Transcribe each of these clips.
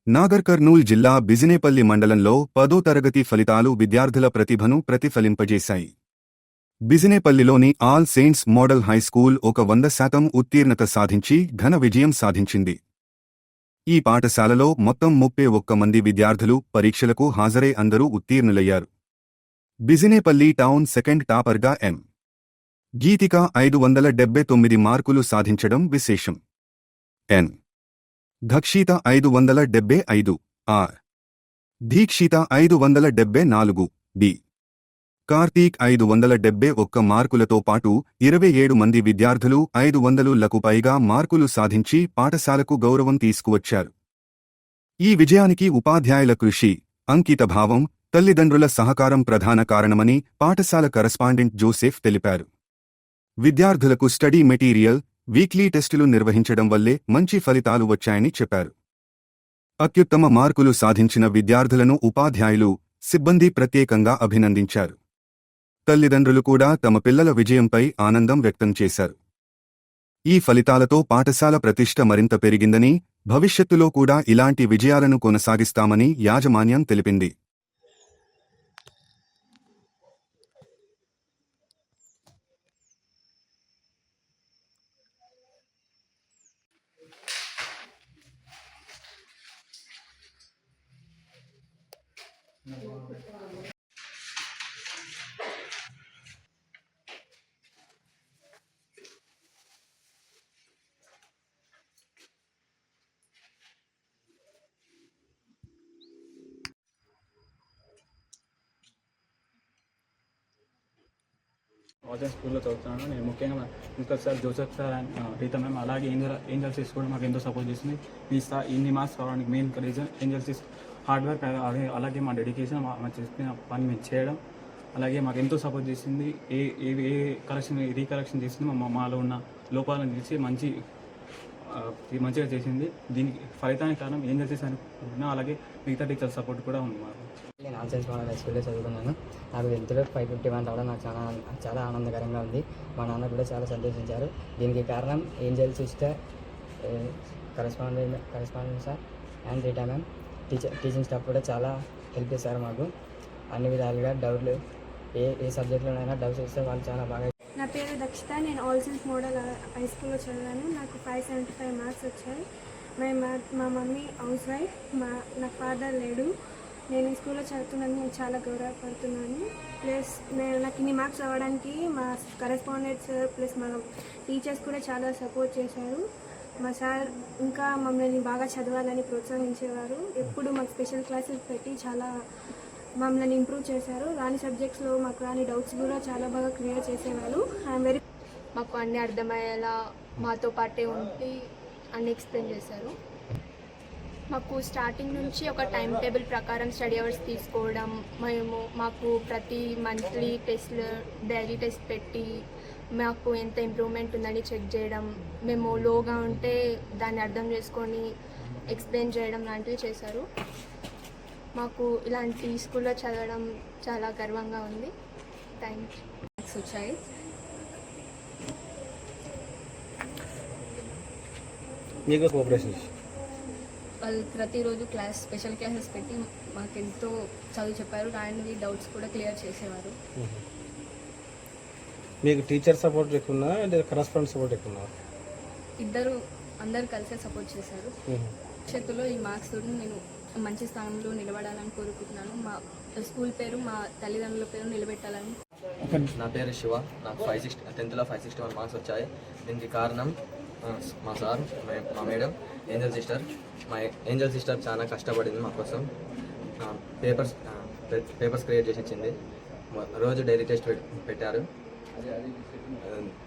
నాగర్ కర్నూల్ జిల్లా బిజినేపల్లి మండలంలో 10వ తరగతి ఫలితాలు విద్యార్థుల ప్రతిభను ప్రతిఫలింపజేశాయి. బిజినేపల్లిలోని ఆల్ సెయింట్స్ మోడల్ హైస్కూల్ ఒక 100% ఉత్తీర్ణత సాధించి ఘన విజయం సాధించింది. ఈ పాఠశాలలో మొత్తం 31 మంది విద్యార్థులు పరీక్షలకు హాజరై అందరూ ఉత్తీర్ణులయ్యారు. బిజినేపల్లి టౌన్ సెకండ్ టాపర్గా ఎం. గీతిక 579 మార్కులు సాధించడం విశేషం. ఎన్. ధక్షిత 575, ఆర్. దీక్షిత 574, డి. కార్తీక్ 571 మార్కులతో పాటు 27 మంది విద్యార్థులు 500లకు పైగా మార్కులు సాధించి పాఠశాలకు గౌరవం తీసుకువచ్చారు. ఈ విజయానికి ఉపాధ్యాయుల కృషి, అంకితభావం, తల్లిదండ్రుల సహకారం ప్రధాన కారణమని పాఠశాల కరస్పాండెంట్ జోసెఫ్ తెలిపారు. విద్యార్థులకు స్టడీ మెటీరియల్, వీక్లీ టెస్టులు నిర్వహించడం వల్లే మంచి ఫలితాలు వచ్చాయని చెప్పారు. అత్యుత్తమ మార్కులు సాధించిన విద్యార్థులను ఉపాధ్యాయులు, సిబ్బంది ప్రత్యేకంగా అభినందించారు. తల్లిదండ్రులు కూడా తమ పిల్లల విజయంపై ఆనందం వ్యక్తం చేశారు. ఈ ఫలితాలతో పాఠశాల ప్రతిష్ఠ మరింత పెరిగిందని, భవిష్యత్తులో కూడా ఇలాంటి విజయాలను కొనసాగిస్తామని యాజమాన్యం తెలిపింది. ఆల్సెన్స్ స్కూల్లో చదువుతున్నాను. నేను ముఖ్యంగా principal sir Joseph sir and Rita ma'am, అలాగే ఏంజల్సిస్ కూడా మాకు ఎంతో సపోర్ట్ చేసింది. ఇన్ని మార్క్స్ రావడానికి మెయిన్ రీజన్ ఏంజల్సిస్ హార్డ్ వర్క్, అలాగే మా డెడికేషన్, మా చెప్పిన పని మేము చేయడం, అలాగే మాకు ఎంతో సపోర్ట్ చేసింది. ఏ కలెక్షన్ రీకలెక్షన్ చేసింది, మాలో ఉన్న లోపాలను తీసి మంచిగా చేసింది. దీనికి ఫలితానికి కారణం ఏంజల్సిస్ అనుకుంటున్నా, అలాగే మిగతా టీచర్ సపోర్ట్ కూడా ఉంది మాకు. నేను ఆల్ సెయింట్స్ మోడల్ హై స్కూల్లో చదువుకున్నాను. నాకు 10th 551 రావడం నాకు చాలా ఆనందకరంగా ఉంది. మా నాన్న కూడా చాలా సంతోషించారు. దీనికి కారణం Angel sister, correspondent sir and Rita ma'am, teaching staff కూడా చాలా హెల్ప్ చేశారు మాకు. అన్ని విధాలుగా డౌట్లు ఏ సబ్జెక్టులోనైనా డౌట్స్ వస్తే వాళ్ళు చాలా బాగా. నా పేరు దక్షిత. నేను ఆల్ సెయింట్స్ మోడల్ హై స్కూల్లో చదివాను. నాకు 575 మార్క్స్ వచ్చాయి. మా మమ్మీ హౌస్ వైఫ్, నా ఫాదర్ లేడు. నేను ఈ స్కూల్లో చదువుతున్నందుకు నేను చాలా గౌరవపడుతున్నాను. ప్లస్ నాకు ఇన్ని మార్క్స్ అవ్వడానికి మా కరెస్పాండెంట్స్ ప్లస్ మా టీచర్స్ కూడా చాలా సపోర్ట్ చేశారు. మా సార్ ఇంకా మమ్మల్ని బాగా చదవాలని ప్రోత్సహించేవారు. ఎప్పుడు మాకు స్పెషల్ క్లాసెస్ పెట్టి చాలా మమ్మల్ని ఇంప్రూవ్ చేశారు. రాని సబ్జెక్ట్స్లో మాకు రాని డౌట్స్ కూడా చాలా బాగా క్లియర్ చేసేవారు. మాకు అన్నీ అర్థమయ్యేలా మాతో పాటే ఉండి అన్ని ఎక్స్ప్లెయిన్ చేశారు. మాకు స్టార్టింగ్ నుంచి ఒక టైం టేబుల్ ప్రకారం స్టడీ అవర్స్ తీసుకోవడం, మాకు ప్రతి మంత్లీ టెస్ట్లు, డైలీ టెస్ట్ పెట్టి మాకు ఎంత ఇంప్రూవ్మెంట్ ఉందని చెక్ చేయడం, మేము లోగా ఉంటే దాన్ని అర్థం చేసుకొని ఎక్స్ప్లెయిన్ చేయడం లాంటివి చేశారు. మాకు ఇలాంటి స్కూల్లో చదవడం చాలా గర్వంగా ఉంది. థ్యాంక్స్. మార్క్స్ వచ్చాయి. మీకు కోఆపరేషన్ వాళ్ళు ప్రతిరోజు స్పెషల్ క్లాసెస్ పెట్టి మాకు ఎంతో చదువు చెప్పారు. రాని డౌట్స్ కూడా క్లియర్ చేసేవారు. మీకు టీచర్ సపోర్ట్ ఎక్కువ లేదా కరెస్పాండెంట్ సపోర్ట్ ఎక్కువ? అందరూ కలిసే సపోర్ట్ చేశారు. భవిష్యత్తులో ఈ మార్క్స్ తోటి నేను మంచి స్థానంలో నిలబడాలని కోరుకుంటున్నాను. మా స్కూల్ పేరు, మా తల్లిదండ్రుల పేరు నిలబెట్టాలని. నా పేరు శివ. నాకు 10th 561 మార్క్స్ వచ్చాయి. దీనికి కారణం మా సార్, మా మేడం, ఏంజల్ సిస్టర్ చాలా కష్టపడింది మా కోసం. పేపర్స్ క్రియేట్ చేసి ఇచ్చింది. రోజు డైలీ టెస్ట్ పెట్టారు.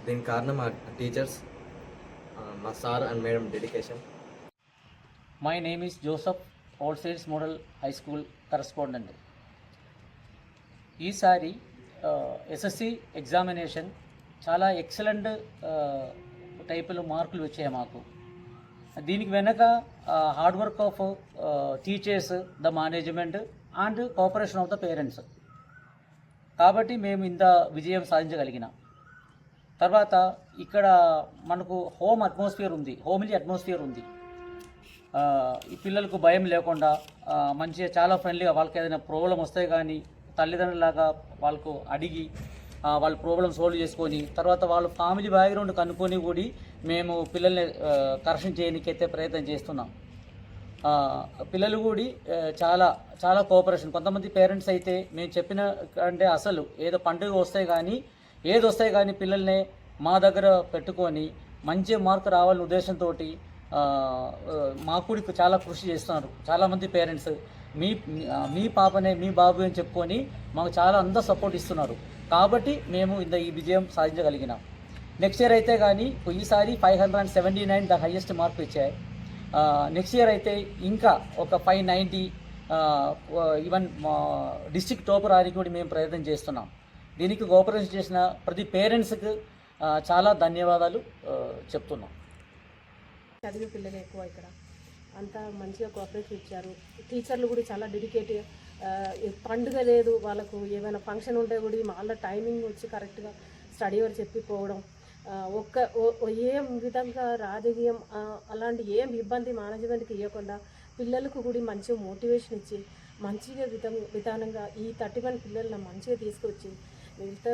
దీనికి కారణం మా టీచర్స్, మా sir and madam dedication. My name is Joseph, All Saints Model High School correspondent. ఈసారి ఎస్ఎస్సి ఎగ్జామినేషన్ చాలా ఎక్సలెంట్ టైపులో మార్కులు వచ్చాయి మాకు. దీనికి వెనక hard work of teachers, the management and cooperation of the parents. కాబట్టి మేము ఇంత విజయం సాధించగలిగినాం. తర్వాత ఇక్కడ మనకు హోమ్లీ అట్మాస్ఫియర్ ఉంది. ఈ పిల్లలకు భయం లేకుండా మంచిగా చాలా ఫ్రెండ్లీగా వాళ్ళకి ఏదైనా ప్రాబ్లం వస్తే కానీ తల్లిదండ్రులాగా వాళ్ళకు అడిగి వాళ్ళ ప్రాబ్లం సాల్వ్ చేసుకొని తర్వాత వాళ్ళ ఫ్యామిలీ బ్యాక్గ్రౌండ్ కనుక్కొని కూడా మేము పిల్లల్ని కరెక్షన్ చేయడానికి అయితే ప్రయత్నం చేస్తున్నాం. పిల్లలు కూడా చాలా చాలా కోఆపరేషన్. కొంతమంది పేరెంట్స్ అయితే మేము చెప్పిన అంటే అసలు ఏదో పండుగ వస్తాయి కానీ ఏది వస్తాయి కానీ పిల్లల్ని మా దగ్గర పెట్టుకొని మంచి మార్కు రావాలనే ఉద్దేశంతో మాకు కూడా చాలా కృషి చేస్తున్నారు. చాలామంది పేరెంట్స్ మీ పాపనే మీ బాబు అని చెప్పుకొని మాకు చాలా అందరూ సపోర్ట్ ఇస్తున్నారు. కాబట్టి మేము ఈ విజయం సాధించగలిగినాం. నెక్స్ట్ ఇయర్ అయితే కానీ ఈసారి 579 ద హైయెస్ట్ మార్కులు ఇచ్చాయి. నెక్స్ట్ ఇయర్ అయితే ఇంకా ఒక 590 ఈవెన్ డిస్ట్రిక్ట్ టాపర్ ఆనికి కూడా మేము ప్రయత్నం చేస్తున్నాం. దీనికి కోఆపరేషన్ చేసిన ప్రతి పేరెంట్స్కి చాలా ధన్యవాదాలు చెప్తున్నాం. చదివే పిల్లలు ఎక్కువ ఇక్కడ అంతా మంచిగా కోఆపరేట్ ఇచ్చారు. టీచర్లు కూడా చాలా డెడికేట్. పండుగ లేదు వాళ్ళకు ఏమైనా ఫంక్షన్ ఉంటే కూడా వాళ్ళ టైమింగ్ వచ్చి కరెక్ట్గా స్టడీ అవర్ చెప్పిపోవడం. ఏం విధంగా రాజకీయం అలాంటి ఏం ఇబ్బంది మేనేజ్మెంట్కి ఇవ్వకుండా పిల్లలకు కూడా మంచిగా మోటివేషన్ ఇచ్చి మంచిగా విధానంగా ఈ 31 పిల్లలను మంచిగా తీసుకొచ్చి మిగతా